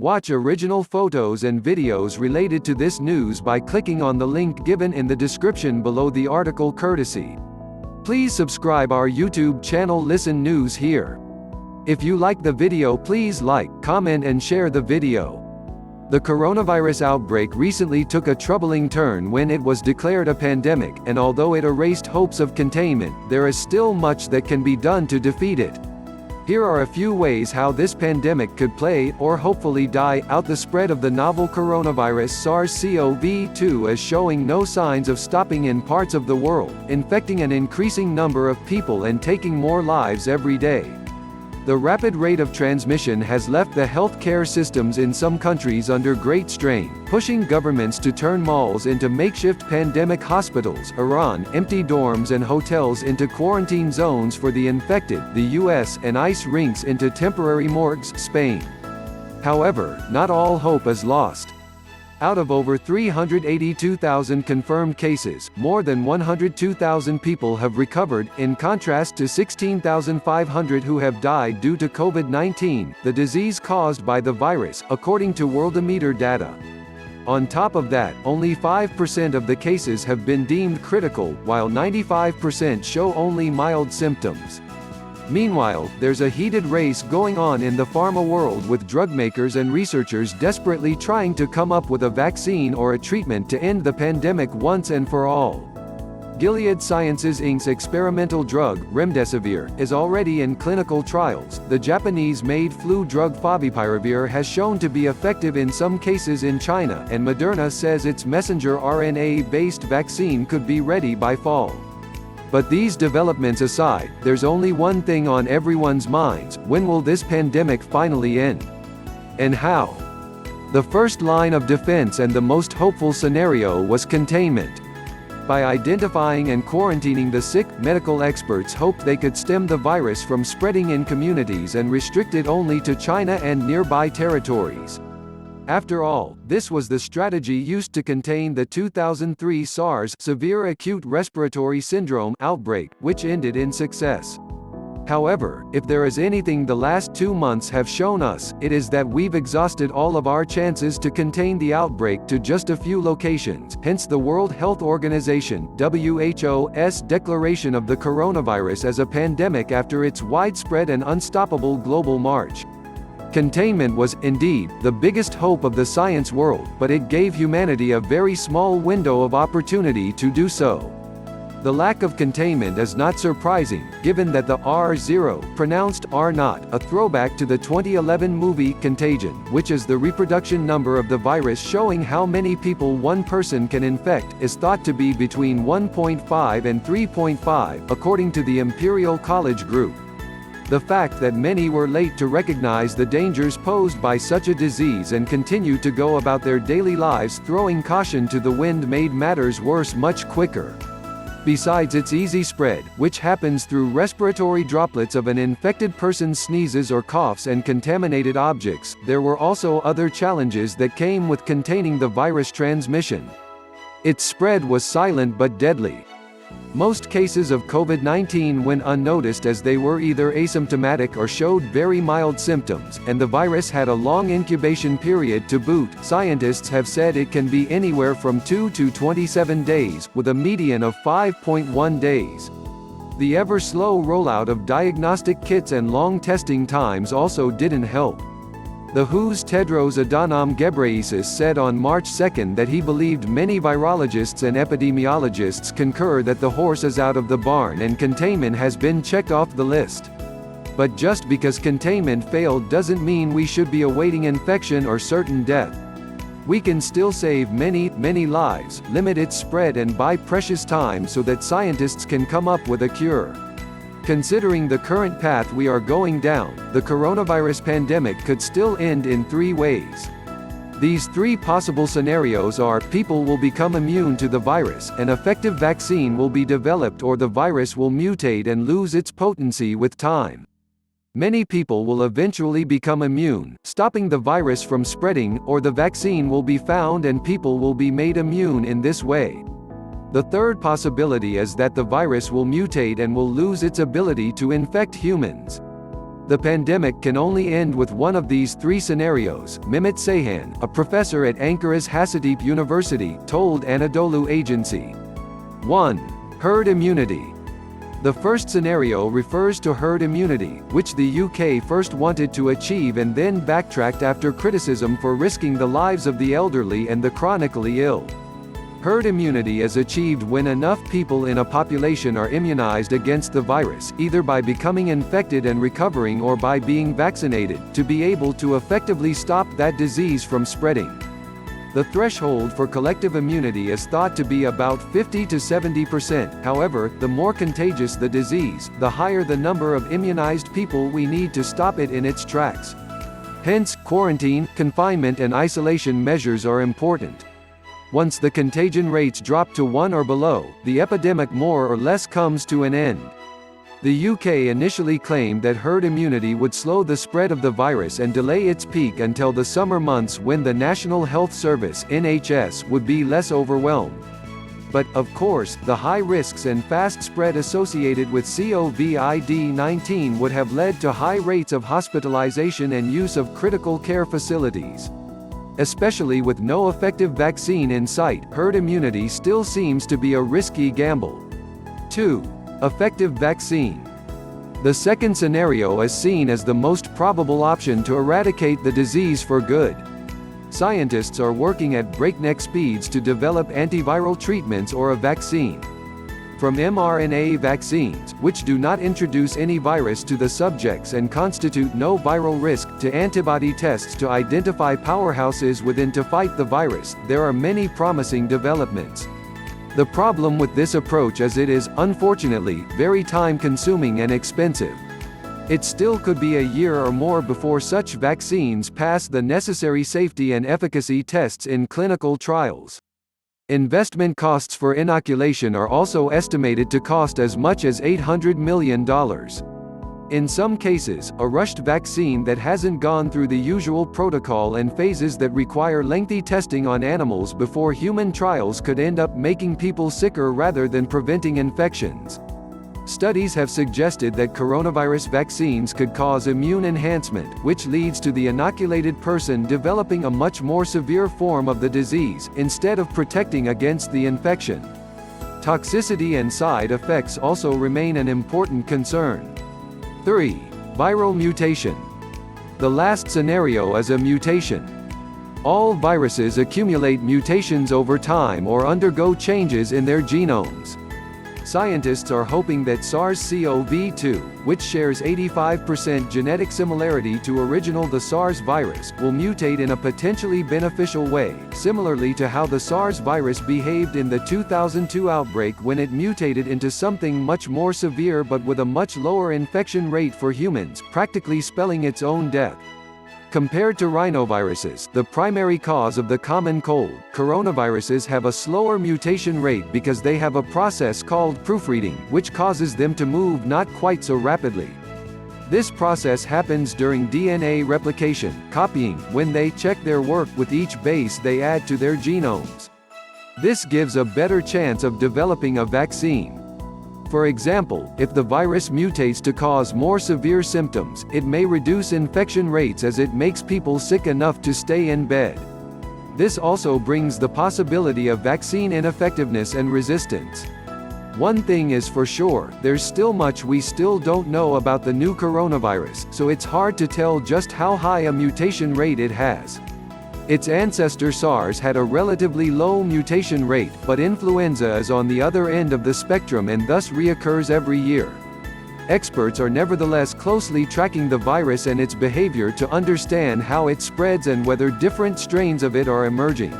Watch original photos and videos related to this news by clicking on the link given in the description below the article courtesy. Please subscribe our YouTube channel Listen News here. If you like the video, please like, comment and share the video. The coronavirus outbreak recently took a troubling turn when it was declared a pandemic, and although it erased hopes of containment, there is still much that can be done to defeat it. Here are a few ways how this pandemic could play, or hopefully die, out. The spread of the novel coronavirus SARS-CoV-2 is showing no signs of stopping in parts of the world, infecting an increasing number of people and taking more lives every day. The rapid rate of transmission has left the healthcare systems in some countries under great strain, pushing governments to turn malls into makeshift pandemic hospitals, Iran empty dorms and hotels into quarantine zones for the infected, the US and ice rinks into temporary morgues, Spain. However, not all hope is lost. Out of over 382,000 confirmed cases, more than 102,000 people have recovered, in contrast to 16,500 who have died due to COVID-19, the disease caused by the virus, according to Worldometer data. On top of that, only 5% of the cases have been deemed critical, while 95% show only mild symptoms. Meanwhile, there's a heated race going on in the pharma world, with drug makers and researchers desperately trying to come up with a vaccine or a treatment to end the pandemic once and for all. Gilead Sciences Inc.'s experimental drug, remdesivir, is already in clinical trials. The Japanese-made flu drug favipiravir has shown to be effective in some cases in China, and Moderna says its messenger RNA-based vaccine could be ready by fall. But these developments aside, there's only one thing on everyone's minds: when will this pandemic finally end? And how? The first line of defense and the most hopeful scenario was containment. By identifying and quarantining the sick, medical experts hoped they could stem the virus from spreading in communities and restrict it only to China and nearby territories. After all, this was the strategy used to contain the 2003 SARS severe acute respiratory syndrome outbreak, which ended in success. However, if there is anything the last 2 months have shown us, it is that we've exhausted all of our chances to contain the outbreak to just a few locations, hence the World Health Organization (WHO's) declaration of the coronavirus as a pandemic after its widespread and unstoppable global march. Containment was, indeed, the biggest hope of the science world, but it gave humanity a very small window of opportunity to do so. The lack of containment is not surprising, given that the R0, pronounced R0, a throwback to the 2011 movie Contagion, which is the reproduction number of the virus showing how many people one person can infect, is thought to be between 1.5 and 3.5, according to the Imperial College Group. The fact that many were late to recognize the dangers posed by such a disease and continued to go about their daily lives throwing caution to the wind made matters worse much quicker. Besides its easy spread, which happens through respiratory droplets of an infected person's sneezes or coughs and contaminated objects, there were also other challenges that came with containing the virus transmission. Its spread was silent but deadly. Most cases of COVID-19 went unnoticed as they were either asymptomatic or showed very mild symptoms, and the virus had a long incubation period to boot. Scientists have said it can be anywhere from 2 to 27 days, with a median of 5.1 days. The ever-slow rollout of diagnostic kits and long testing times also didn't help. The WHO's Tedros Adhanom Ghebreyesus said on March 2 that he believed many virologists and epidemiologists concur that the horse is out of the barn and containment has been checked off the list. But just because containment failed doesn't mean we should be awaiting infection or certain death. We can still save many, many lives, limit its spread and buy precious time so that scientists can come up with a cure. Considering the current path we are going down, the coronavirus pandemic could still end in 3 ways. These 3 possible scenarios are: people will become immune to the virus, an effective vaccine will be developed, or the virus will mutate and lose its potency with time. Many people will eventually become immune, stopping the virus from spreading, or the vaccine will be found and people will be made immune in this way. The third possibility is that the virus will mutate and will lose its ability to infect humans. The pandemic can only end with one of these three scenarios, Mehmet Seyhan, a professor at Ankara's Hacettepe University, told Anadolu Agency. 1. Herd immunity. The first scenario refers to herd immunity, which the UK first wanted to achieve and then backtracked after criticism for risking the lives of the elderly and the chronically ill. Herd immunity is achieved when enough people in a population are immunized against the virus, either by becoming infected and recovering or by being vaccinated, to be able to effectively stop that disease from spreading. The threshold for collective immunity is thought to be about 50 to 70%. However, the more contagious the disease, the higher the number of immunized people we need to stop it in its tracks. Hence, quarantine, confinement and isolation measures are important. Once the contagion rates drop to 1 or below, the epidemic more or less comes to an end. The UK initially claimed that herd immunity would slow the spread of the virus and delay its peak until the summer months when the National Health Service (NHS) would be less overwhelmed. But, of course, the high risks and fast spread associated with COVID-19 would have led to high rates of hospitalization and use of critical care facilities. Especially with no effective vaccine in sight, herd immunity still seems to be a risky gamble. 2. Effective vaccine. The second scenario is seen as the most probable option to eradicate the disease for good. Scientists are working at breakneck speeds to develop antiviral treatments or a vaccine. From mRNA vaccines, which do not introduce any virus to the subjects and constitute no viral risk, to antibody tests to identify powerhouses within to fight the virus, there are many promising developments. The problem with this approach is it is, unfortunately, very time-consuming and expensive. It still could be a year or more before such vaccines pass the necessary safety and efficacy tests in clinical trials. Investment costs for inoculation are also estimated to cost as much as $800 million. In some cases, a rushed vaccine that hasn't gone through the usual protocol and phases that require lengthy testing on animals before human trials could end up making people sicker rather than preventing infections. Studies have suggested that coronavirus vaccines could cause immune enhancement, which leads to the inoculated person developing a much more severe form of the disease, instead of protecting against the infection. Toxicity and side effects also remain an important concern. 3. Viral mutation. The last scenario is a mutation. All viruses accumulate mutations over time or undergo changes in their genomes. Scientists are hoping that SARS-CoV-2, which shares 85% genetic similarity to the SARS virus, will mutate in a potentially beneficial way, similarly to how the SARS virus behaved in the 2002 outbreak when it mutated into something much more severe but with a much lower infection rate for humans, practically spelling its own death. Compared to rhinoviruses, the primary cause of the common cold, coronaviruses have a slower mutation rate because they have a process called proofreading, which causes them to move not quite so rapidly. This process happens during DNA replication, copying, when they check their work with each base they add to their genomes. This gives a better chance of developing a vaccine. For example, if the virus mutates to cause more severe symptoms, it may reduce infection rates as it makes people sick enough to stay in bed. This also brings the possibility of vaccine ineffectiveness and resistance. One thing is for sure, there's still much we still don't know about the new coronavirus, so it's hard to tell just how high a mutation rate it has. Its ancestor SARS had a relatively low mutation rate, but influenza is on the other end of the spectrum and thus reoccurs every year. Experts are nevertheless closely tracking the virus and its behavior to understand how it spreads and whether different strains of it are emerging.